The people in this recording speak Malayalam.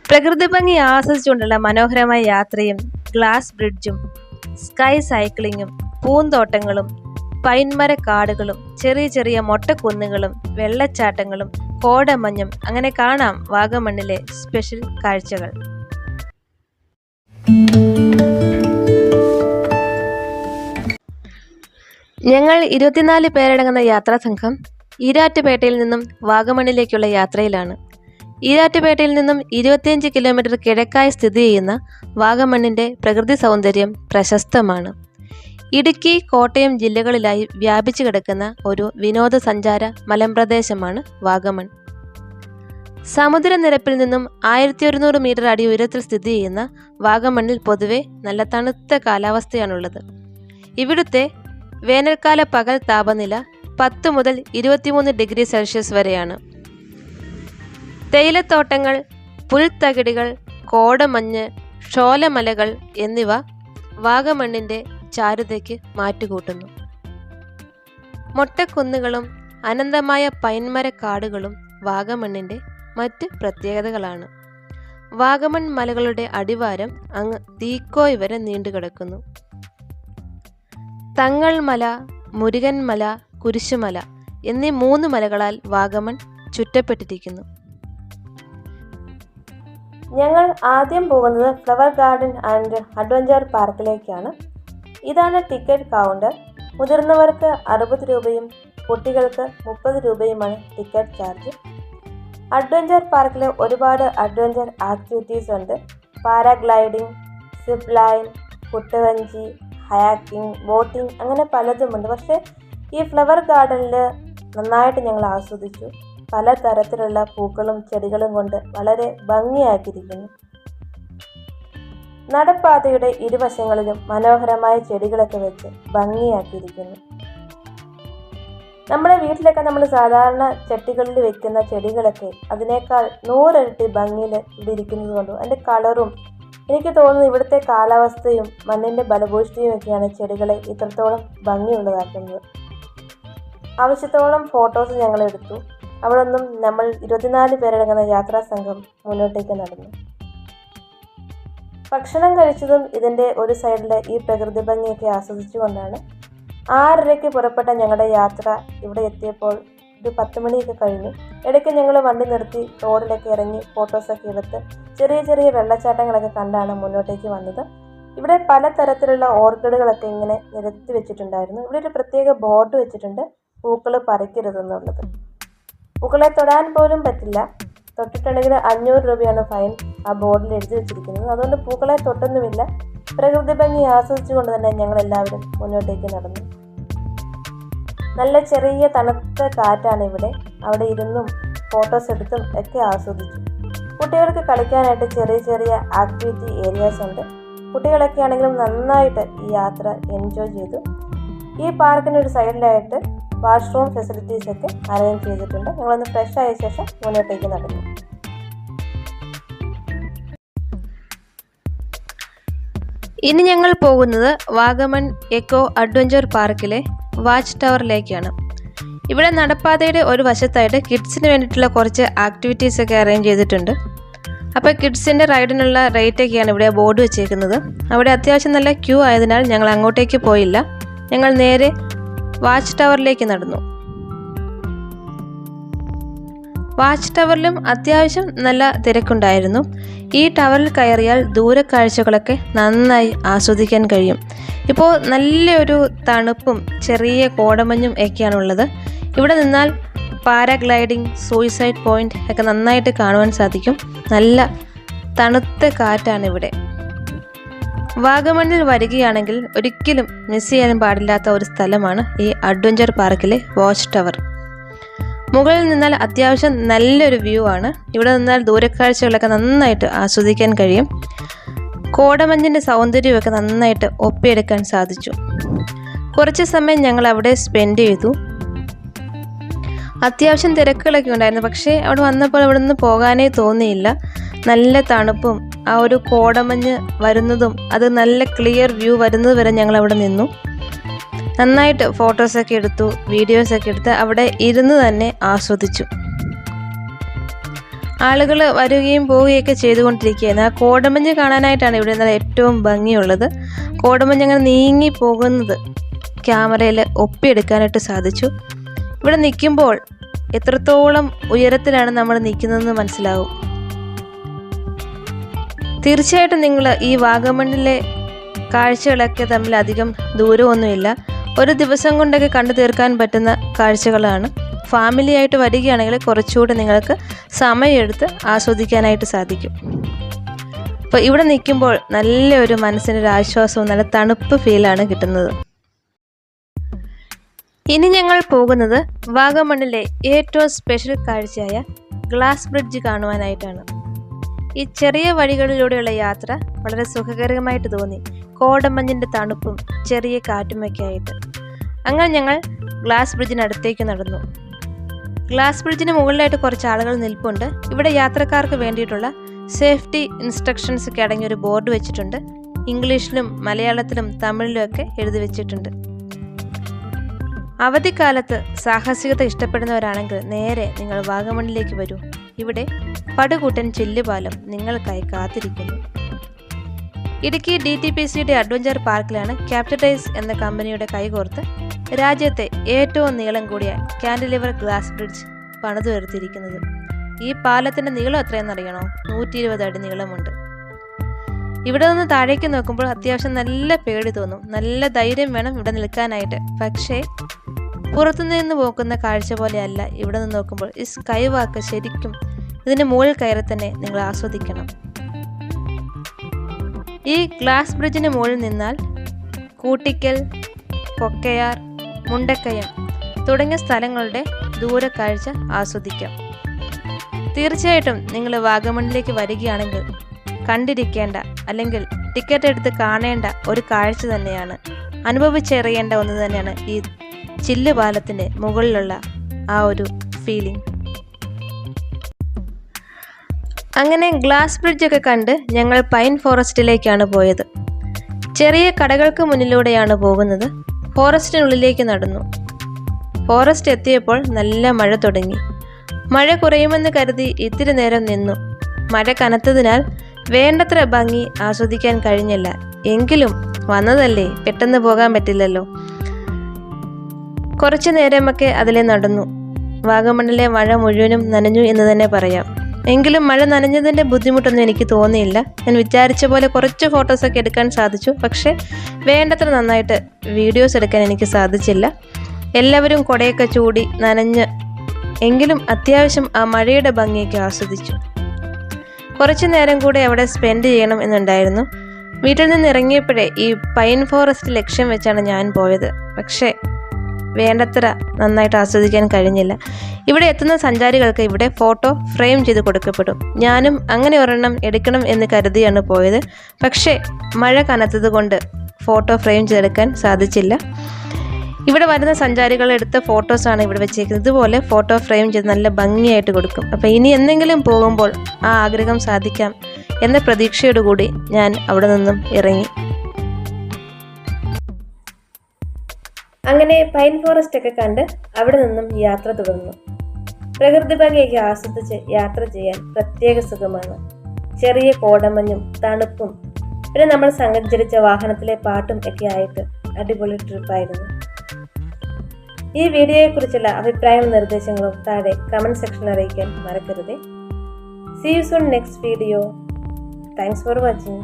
പ്രകൃതി ഭംഗി ആസ്വദിച്ചുകൊണ്ടുള്ള മനോഹരമായ യാത്രയും ഗ്ലാസ് ബ്രിഡ്ജും സ്കൈ സൈക്ലിങ്ങും പൂന്തോട്ടങ്ങളും പൈൻമര കാടുകളും ചെറിയ ചെറിയ മൊട്ടക്കുന്നുകളും വെള്ളച്ചാട്ടങ്ങളും കോടമഞ്ഞും അങ്ങനെ കാണാം വാഗമണ്ണിലെ സ്പെഷ്യൽ കാഴ്ചകൾ. ഞങ്ങൾ 24 പേരടങ്ങുന്ന യാത്രാസംഘം ഈരാറ്റുപേട്ടയിൽ നിന്നും വാഗമണ്ണിലേക്കുള്ള യാത്രയിലാണ്. ഈരാറ്റുപേട്ടയിൽ നിന്നും 25 കിലോമീറ്റർ കിഴക്കായി സ്ഥിതി ചെയ്യുന്ന വാഗമണ്ണിൻ്റെ പ്രകൃതി സൗന്ദര്യം പ്രശസ്തമാണ്. ഇടുക്കി, കോട്ടയം ജില്ലകളിലായി വ്യാപിച്ചു കിടക്കുന്ന ഒരു വിനോദസഞ്ചാര മലമ്പ്രദേശമാണ് വാഗമൺ. സമുദ്രനിരപ്പിൽ നിന്നും 1100 മീറ്റർ അടി ഉയരത്തിൽ സ്ഥിതി ചെയ്യുന്ന വാഗമണ്ണിൽ പൊതുവെ നല്ല തണുത്ത കാലാവസ്ഥയാണുള്ളത്. ഇവിടുത്തെ വേനൽക്കാല പകൽ താപനില 10 മുതൽ 23 ഡിഗ്രി സെൽഷ്യസ് വരെയാണ്. തേയിലത്തോട്ടങ്ങൾ, പുൽത്തകിടികൾ, കോടമഞ്ഞ്, ഷോലമലകൾ എന്നിവ വാഗമണ്ണിൻ്റെ ചാരുതയ്ക്ക് മാറ്റുകൂട്ടുന്നു. മൊട്ടക്കുന്നുകളും അനന്തമായ പൈൻമര കാടുകളും വാഗമണ്ണിൻ്റെ മറ്റ് പ്രത്യേകതകളാണ്. വാഗമൺ മലകളുടെ അടിവാരം അങ്ങ് തീക്കോയ് വരെ നീണ്ടുകിടക്കുന്നു. തങ്ങൾ മല, മുരുകൻ മല, കുരിശുമല എന്നീ 3 മലകളാൽ വാഗമൺ ചുറ്റപ്പെട്ടിരിക്കുന്നു. ഞങ്ങൾ ആദ്യം പോകുന്നത് ഫ്ലവർ ഗാർഡൻ ആൻഡ് അഡ്വഞ്ചർ പാർക്കിലേക്കാണ്. ഇതാണ് ടിക്കറ്റ് കൗണ്ടർ. മുതിർന്നവർക്ക് 60 രൂപയും കുട്ടികൾക്ക് 30 രൂപയുമാണ് ടിക്കറ്റ് ചാർജ്. അഡ്വഞ്ചർ പാർക്കിൽ ഒരുപാട് അഡ്വഞ്ചർ ആക്ടിവിറ്റീസ് ഉണ്ട്. പാരാഗ്ലൈഡിംഗ്, സിപ്പ് ലൈൻ, കുട്ടവഞ്ചി, ഹയാക്കിംഗ്, ബോട്ടിംഗ് അങ്ങനെ പലതുമുണ്ട്. പക്ഷേ ഈ ഫ്ലവർ ഗാർഡനിൽ നന്നായിട്ട് ഞങ്ങൾ ആസ്വദിച്ചു. പല തരത്തിലുള്ള പൂക്കളും ചെടികളും കൊണ്ട് വളരെ ഭംഗിയാക്കിയിരിക്കുന്നു. നടപ്പാതയുടെ ഇരുവശങ്ങളിലും മനോഹരമായ ചെടികളൊക്കെ വെച്ച് ഭംഗിയാക്കിയിരിക്കുന്നു. നമ്മുടെ വീട്ടിലൊക്കെ നമ്മൾ സാധാരണ ചട്ടികളിൽ വെക്കുന്ന ചെടികളൊക്കെ അതിനേക്കാൾ 100 ഇരട്ടി ഭംഗിയിൽ ഇവിടെ ഇരിക്കുന്നത് കൊണ്ടും അതിൻ്റെ കളറും എനിക്ക് തോന്നുന്നു ഇവിടുത്തെ കാലാവസ്ഥയും മണ്ണിൻ്റെ ബലഭൂഷ്ടിയും ഒക്കെയാണ് ചെടികളെ ഇത്രത്തോളം ഭംഗിയുള്ളതാക്കുന്നത്. ആവശ്യത്തോളം ഫോട്ടോസ് ഞങ്ങൾ എടുത്തു. അവിടെ നിന്നും നമ്മൾ 24 പേരടങ്ങുന്ന യാത്രാസംഘം മുന്നോട്ടേക്ക് നടന്നു. ഭക്ഷണം കഴിച്ചതും ഇതിൻ്റെ ഒരു സൈഡിൽ ഈ പ്രകൃതി ഭംഗിയൊക്കെ ആസ്വദിച്ചുകൊണ്ടാണ് 6:30 പുറപ്പെട്ട ഞങ്ങളുടെ യാത്ര ഇവിടെ എത്തിയപ്പോൾ ഒരു 10 മണിയൊക്കെ കഴിഞ്ഞു. ഇടയ്ക്ക് ഞങ്ങൾ വണ്ടി നിർത്തി റോഡിലൊക്കെ ഇറങ്ങി ഫോട്ടോസൊക്കെ എടുത്ത് ചെറിയ ചെറിയ വെള്ളച്ചാട്ടങ്ങളൊക്കെ കണ്ടാണ് മുന്നോട്ടേക്ക് വന്നത്. ഇവിടെ പലതരത്തിലുള്ള ഓർക്കിഡുകളൊക്കെ ഇങ്ങനെ നിരത്തി വെച്ചിട്ടുണ്ടായിരുന്നു. ഇവിടെ ഒരു പ്രത്യേക ബോർഡ് വെച്ചിട്ടുണ്ട്, പൂക്കൾ പറിക്കരുതെന്നുള്ളത്. പൂക്കളെ തൊടാൻ പോലും പറ്റില്ല. തൊട്ടിട്ടുണ്ടെങ്കിൽ 500 രൂപയാണ് ഫൈൻ ആ ബോർഡിൽ എഴുതി വെച്ചിരിക്കുന്നത്. അതുകൊണ്ട് പൂക്കളെ തൊട്ടൊന്നുമില്ല. പ്രകൃതി ഭംഗി ആസ്വദിച്ചുകൊണ്ട് തന്നെ ഞങ്ങൾ എല്ലാവരും മുന്നോട്ടേക്ക് നടന്നു. നല്ല ചെറിയ തണുത്ത കാറ്റാണ് ഇവിടെ. അവിടെ ഇരുന്നും ഫോട്ടോസ് എടുത്തും ഒക്കെ ആസ്വദിച്ചു. കുട്ടികൾക്ക് കളിക്കാനായിട്ട് ചെറിയ ചെറിയ ആക്ടിവിറ്റി ഏരിയാസ് ഉണ്ട്. കുട്ടികളൊക്കെ ആണെങ്കിലും നന്നായിട്ട് ഈ യാത്ര എൻജോയ് ചെയ്തു. ഈ പാർക്കിനൊരു സൈഡിലായിട്ട് വാഷ്റൂം ഫെസിലിറ്റീസ് ഒക്കെ അറേഞ്ച് ചെയ്തിട്ടുണ്ട്. ഞങ്ങളൊന്ന് ഫ്രഷ് ആയ ശേഷം മുന്നോട്ടേക്ക് നടന്നു. ഇനി ഞങ്ങൾ പോകുന്നത് വാഗമൺ എക്കോ അഡ്വഞ്ചർ പാർക്കിലെ വാച്ച് ടവറിലേക്കാണ്. ഇവിടെ നടപ്പാതയുടെ ഒരു വശത്തായിട്ട് കിഡ്സിന് വേണ്ടിയിട്ടുള്ള കുറച്ച് ആക്ടിവിറ്റീസ് ഒക്കെ അറേഞ്ച് ചെയ്തിട്ടുണ്ട്. അപ്പോൾ കിഡ്സിൻ്റെ റൈഡിനുള്ള റേറ്റൊക്കെയാണ് ഇവിടെ ബോർഡ് വെച്ചേക്കുന്നത്. അവിടെ അത്യാവശ്യം നല്ല ക്യൂ ആയതിനാൽ ഞങ്ങൾ അങ്ങോട്ടേക്ക് പോയില്ല. ഞങ്ങൾ നേരെ വാച്ച് ടവറിലേക്ക് നടന്നു. വാച്ച് ടവറിലും അത്യാവശ്യം നല്ല തിരക്കുണ്ടായിരുന്നു. ഈ ടവറിൽ കയറിയാൽ ദൂരക്കാഴ്ചകളൊക്കെ നന്നായി ആസ്വദിക്കാൻ കഴിയും. ഇപ്പോൾ നല്ലൊരു തണുപ്പും ചെറിയ കോടമഞ്ഞും ഒക്കെയാണുള്ളത്. ഇവിടെ നിന്നാൽ പാരാഗ്ലൈഡിങ്, സൂയിസൈഡ് പോയിന്റ് ഒക്കെ നന്നായിട്ട് കാണുവാൻ സാധിക്കും. നല്ല തണുത്ത കാറ്റാണ് ഇവിടെ. വാഗമണ്ണിൽ വരികയാണെങ്കിൽ ഒരിക്കലും മിസ് ചെയ്യാൻ പാടില്ലാത്ത ഒരു സ്ഥലമാണ് ഈ അഡ്വഞ്ചർ പാർക്കിലെ വാച്ച് ടവർ. മുകളിൽ നിന്നാൽ അത്യാവശ്യം നല്ലൊരു വ്യൂ ആണ്. ഇവിടെ നിന്നാൽ ദൂരക്കാഴ്ചകളൊക്കെ നന്നായിട്ട് ആസ്വദിക്കാൻ കഴിയും. കോടമഞ്ഞിൻ്റെ സൗന്ദര്യമൊക്കെ നന്നായിട്ട് ഒപ്പിയെടുക്കാൻ സാധിച്ചു. കുറച്ച് സമയം ഞങ്ങൾ അവിടെ സ്പെൻഡ് ചെയ്തു. അത്യാവശ്യം തിരക്കുകളൊക്കെ ഉണ്ടായിരുന്നു. പക്ഷേ അവിടെ വന്നപ്പോൾ അവിടെ നിന്ന് പോകാനേ തോന്നിയില്ല. നല്ല തണുപ്പും ആ ഒരു കോടമഞ്ഞ് വരുന്നതും അത് നല്ല ക്ലിയർ വ്യൂ വരുന്നത് വരെ ഞങ്ങൾ അവിടെ നിന്നു. നന്നായിട്ട് ഫോട്ടോസൊക്കെ എടുത്തു, വീഡിയോസൊക്കെ എടുത്ത് അവിടെ ഇരുന്ന് തന്നെ ആസ്വദിച്ചു. ആളുകൾ വരികയും പോവുകയൊക്കെ ചെയ്തുകൊണ്ടിരിക്കുകയാണ്. ആ കോടമഞ്ഞ് കാണാനായിട്ടാണ് ഇവിടെ നിന്ന് ഏറ്റവും ഭംഗിയുള്ളത്. കോടമഞ്ഞ് അങ്ങനെ നീങ്ങി പോകുന്നത് ക്യാമറയിൽ ഒപ്പിയെടുക്കാനായിട്ട് സാധിച്ചു. ഇവിടെ നിൽക്കുമ്പോൾ എത്രത്തോളം ഉയരത്തിലാണ് നമ്മൾ നിൽക്കുന്നതെന്ന് മനസ്സിലാവും. തീർച്ചയായിട്ടും നിങ്ങൾ ഈ വാഗമണ്ണിലെ കാഴ്ചകളൊക്കെ തമ്മിൽ അധികം ദൂരമൊന്നുമില്ല. ഒരു ദിവസം കൊണ്ടൊക്കെ കണ്ടു തീർക്കാൻ പറ്റുന്ന കാഴ്ചകളാണ്. ഫാമിലി ആയിട്ട് വരികയാണെങ്കിൽ കുറച്ചുകൂടി നിങ്ങൾക്ക് സമയമെടുത്ത് ആസ്വദിക്കാനായിട്ട് സാധിക്കും. അപ്പോൾ ഇവിടെ നിൽക്കുമ്പോൾ നല്ലൊരു മനസ്സിനൊരു ആശ്വാസവും നല്ല തണുപ്പ് ഫീലാണ് കിട്ടുന്നത്. ഇനി ഞങ്ങൾ പോകുന്നത് വാഗമണ്ണിലെ ഏറ്റവും സ്പെഷ്യൽ കാഴ്ചയായ ഗ്ലാസ് ബ്രിഡ്ജ് കാണുവാനായിട്ടാണ്. ഈ ചെറിയ വഴികളിലൂടെയുള്ള യാത്ര വളരെ സുഖകരമായിട്ട് തോന്നി. കോടമഞ്ഞിൻ്റെ തണുപ്പും ചെറിയ കാറ്റുമൊക്കെ ആയിട്ട് അങ്ങനെ ഞങ്ങൾ ഗ്ലാസ് ബ്രിഡ്ജിനടുത്തേക്ക് നടന്നു. ഗ്ലാസ് ബ്രിഡ്ജിന് മുകളിലായിട്ട് കുറച്ച് ആളുകൾ നിൽപ്പുണ്ട്. ഇവിടെ യാത്രക്കാർക്ക് വേണ്ടിയിട്ടുള്ള സേഫ്റ്റി ഇൻസ്ട്രക്ഷൻസ് ഒക്കെ അടങ്ങിയ ഒരു ബോർഡ് വെച്ചിട്ടുണ്ട്. ഇംഗ്ലീഷിലും മലയാളത്തിലും തമിഴിലും ഒക്കെ എഴുതി വെച്ചിട്ടുണ്ട്. അവധിക്കാലത്ത് സാഹസികത ഇഷ്ടപ്പെടുന്നവരാണെങ്കിൽ നേരെ നിങ്ങൾ വാഗമണ്ണിലേക്ക് വരൂ. ഇവിടെ പടുകൂട്ടൻ ചില്ലുപാലം നിങ്ങൾക്കായി കാത്തിരിക്കുന്നു. ഇടുക്കി DTPCയുടെ അഡ്വഞ്ചർ പാർക്കിലാണ് ക്യാപ്റ്റഡൈസ് എന്ന കമ്പനിയുടെ കൈകോർത്ത് രാജ്യത്തെ ഏറ്റവും നീളം കൂടിയ കാൻഡിലിവർ ഗ്ലാസ് ബ്രിഡ്ജ് പണിതുയർത്തിയിരിക്കുന്നത്. ഈ പാലത്തിൻ്റെ നീളം എത്രയെന്നറിയണോ? 120 അടി നീളമുണ്ട്. ഇവിടെ നിന്ന് താഴേക്ക് നോക്കുമ്പോൾ അത്യാവശ്യം നല്ല പേടി തോന്നും. നല്ല ധൈര്യം വേണം ഇവിടെ നിൽക്കാനായിട്ട്. പക്ഷേ പുറത്തുനിന്ന് നോക്കുന്ന കാഴ്ച പോലെയല്ല ഇവിടെ നിന്ന് നോക്കുമ്പോൾ. ഈ സ്കൈ വാക്ക് ശരിക്കും ഇതിന് മുകളിൽ കയറി തന്നെ നിങ്ങൾ ആസ്വദിക്കണം. ഈ ഗ്ലാസ് ബ്രിഡ്ജിന് മുകളിൽ നിന്നാൽ കൂട്ടിക്കൽ, കൊക്കയാർ, മുണ്ടക്കയം തുടങ്ങിയ സ്ഥലങ്ങളുടെ ദൂരക്കാഴ്ച ആസ്വദിക്കാം. തീർച്ചയായിട്ടും നിങ്ങൾ വാഗമണ്ണിലേക്ക് വരികയാണെങ്കിൽ കണ്ടിരിക്കേണ്ട അല്ലെങ്കിൽ ടിക്കറ്റ് എടുത്ത് കാണേണ്ട ഒരു കാഴ്ച തന്നെയാണ്. അനുഭവിച്ചറിയേണ്ട ഒന്ന് തന്നെയാണ് ഈ ചില്ലുപാലത്തിൻ്റെ മുകളിലുള്ള ആ ഒരു ഫീലിംഗ്. അങ്ങനെ ഗ്ലാസ് ബ്രിഡ്ജൊക്കെ കണ്ട് ഞങ്ങൾ പൈൻ ഫോറസ്റ്റിലേക്കാണ് പോയത്. ചെറിയ കടകൾക്ക് മുന്നിലൂടെയാണ് പോകുന്നത്. ഫോറസ്റ്റിനുള്ളിലേക്ക് നടന്നു. ഫോറസ്റ്റ് എത്തിയപ്പോൾ നല്ല മഴ തുടങ്ങി. മഴ കുറയുമെന്ന് കരുതി ഇത്തിരി നേരം നിന്നു. മഴ കനത്തതിനാൽ വേണ്ടത്ര ഭംഗി ആസ്വദിക്കാൻ കഴിഞ്ഞില്ല. എങ്കിലും വന്നതല്ലേ, പെട്ടെന്ന് പോകാൻ പറ്റില്ലല്ലോ. കുറച്ചു നേരമൊക്കെ അതിലെ നടന്നു. വാഗമണ്ണിലെ മഴ മുഴുവനും നനഞ്ഞു എന്ന് തന്നെ പറയാം. എങ്കിലും മഴ നനഞ്ഞതിൻ്റെ ബുദ്ധിമുട്ടൊന്നും എനിക്ക് തോന്നിയില്ല. ഞാൻ വിചാരിച്ച പോലെ കുറച്ച് ഫോട്ടോസൊക്കെ എടുക്കാൻ സാധിച്ചു. പക്ഷേ വേണ്ടത്ര നന്നായിട്ട് വീഡിയോസ് എടുക്കാൻ എനിക്ക് സാധിച്ചില്ല. എല്ലാവരും കുടയൊക്കെ ചൂടി നനഞ്ഞ് എങ്കിലും അത്യാവശ്യം ആ മഴയുടെ ഭംഗിയൊക്കെ ആസ്വദിച്ചു. കുറച്ചു നേരം കൂടെ അവിടെ സ്പെൻഡ് ചെയ്യണം എന്നുണ്ടായിരുന്നു. വീട്ടിൽ നിന്ന് ഇറങ്ങിയപ്പോഴേ ഈ പൈൻ ഫോറസ്റ്റ് ലക്ഷ്യം വെച്ചാണ് ഞാൻ പോയത്. പക്ഷേ വേണ്ടത്ര നന്നായിട്ട് ആസ്വദിക്കാൻ കഴിഞ്ഞില്ല. ഇവിടെ എത്തുന്ന സഞ്ചാരികൾക്ക് ഇവിടെ ഫോട്ടോ ഫ്രെയിം ചെയ്ത് കൊടുക്കപ്പെടും. ഞാനും അങ്ങനെ ഒരെണ്ണം എടുക്കണം എന്ന് കരുതിയാണ് പോയത്. പക്ഷേ മഴ കനത്തത് കൊണ്ട് ഫോട്ടോ ഫ്രെയിം ചെയ്തെടുക്കാൻ സാധിച്ചില്ല. ഇവിടെ വരുന്ന സഞ്ചാരികൾ എടുത്ത ഫോട്ടോസാണ് ഇവിടെ വെച്ചേക്കുന്നത്. ഇതുപോലെ ഫോട്ടോ ഫ്രെയിം ചെയ്ത് നല്ല ഭംഗിയായിട്ട് കൊടുക്കും. അപ്പോൾ ഇനി എന്തെങ്കിലും പോകുമ്പോൾ ആ ആഗ്രഹം സാധിക്കാം എന്ന പ്രതീക്ഷയോടുകൂടി ഞാൻ അവിടെ നിന്നും ഇറങ്ങി. അങ്ങനെ പൈൻ ഫോറസ്റ്റ് ഒക്കെ കണ്ട് അവിടെ നിന്നും യാത്ര തുടർന്നു. പ്രകൃതി ഭംഗിയൊക്കെ ആസ്വദിച്ച് യാത്ര ചെയ്യാൻ പ്രത്യേക സുഖമാണ്. ചെറിയ കോടമഞ്ഞും തണുപ്പും പിന്നെ നമ്മൾ സഞ്ചരിച്ച വാഹനത്തിലെ പാട്ടും ഒക്കെ ആയിട്ട് അടിപൊളി ട്രിപ്പായിരുന്നു. ഈ വീഡിയോയെക്കുറിച്ചുള്ള അഭിപ്രായങ്ങളും നിർദ്ദേശങ്ങളും താഴെ കമൻറ്റ് സെക്ഷനിൽ അറിയിക്കാൻ മറക്കരുത്. See you soon next video. Thanks for watching.